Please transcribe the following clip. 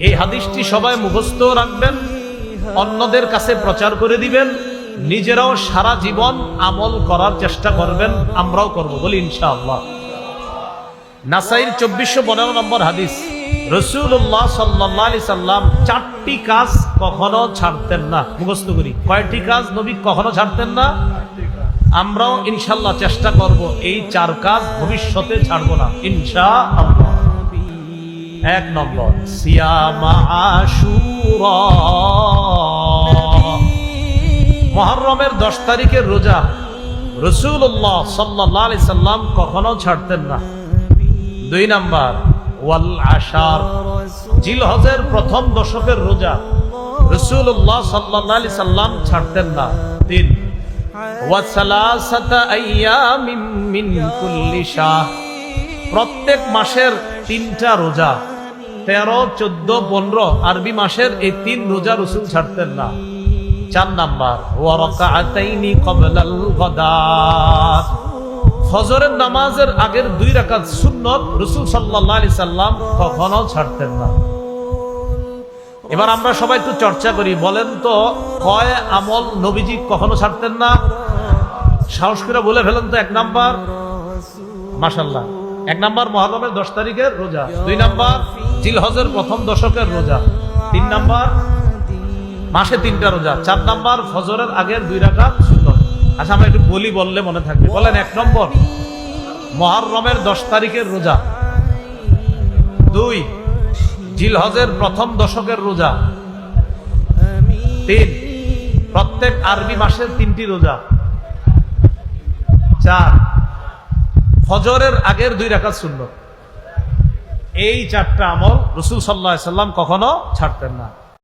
এই হাদিসটি সবাই মুখস্থ রাখবেন, অন্যদের কাছে প্রচার করে দিবেন, নিজেরাও সারা জীবন আমল করার চেষ্টা করবেন, আমরাও করব বলি ইনশাআল্লাহ। নাসাইর 2412 নম্বর হাদিস, রাসূলুল্লাহ সাল্লাল্লাহু আলাইহি সাল্লাম 4টি কাজ কখনো ছাড়তেন না। মুখস্থ করি, কয়টি কাজ নবী কখনো ছাড়তেন না? আমরাও ইনশাআল্লাহ চেষ্টা করব এই 4 কাজ ভবিষ্যতে ছাড়বো না ইনশাআল্লাহ। 1 নম্বর, সিয়াম আশুরা, মুহররমের 10 তারিখের রোজা রাসূলুল্লাহ সাল্লাল্লাহু আলাইহি সাল্লাম কখনো ছাড়তেন না। 2 নাম্বার, ওয়াল আশার, জিলহজের প্রথম দশকের রোজা রাসূলুল্লাহ সাল্লাল্লাহু আলাইহি সাল্লাম ছাড়তেন না। 3, ওয়া সালাসাতা আইয়ামিন মিন কুল্লি শাহ, প্রত্যেক মাসের 3টা রোজা, 13, 14, 15 আরবি মাসের এই 3 রোজা রাসূল ছাড়তেন না। 4 নাম্বার, ওয়া রাকাআতাইনি ক্বাবলাল গাদাত, ফজরের নামাজের আগের 2 রাকাত সুন্নত রাসূল সাল্লাল্লাহু আলাইহি সাল্লাম কখনো ছাড়তেন না। এবার আমরা সবাই একটু চর্চা করি, বলেন তো কয় আমল নবীজি কখনো ছাড়তেন না? সাহস করে বলে ফেলেন তো। 1 নাম্বার, মাশাআল্লাহ, 1 নাম্বার মুহররমের 10 তারিখের রোজা, 2 নাম্বার জিলহজের প্রথম দশকের রোজা, 3 নাম্বার মাসে 3টা রোজা, 4 নাম্বার ফজরের আগের 2 রাকাত সুন্নত। আচ্ছা আমরা একটু বলি, বললে মনে থাকবে। বলেন, 1 নম্বর মুহররমের 10 তারিখের রোজা, 2 জিলহজের প্রথম দশকের রোজা, 3 প্রত্যেক আরবি মাসের 3টি রোজা, 4 ফজরের আগের 2 রাকাত সুন্নত। এই 4টা আমল রাসূল সাল্লাল্লাহু আলাইহি সাল্লাম কখনো ছাড়তেন না।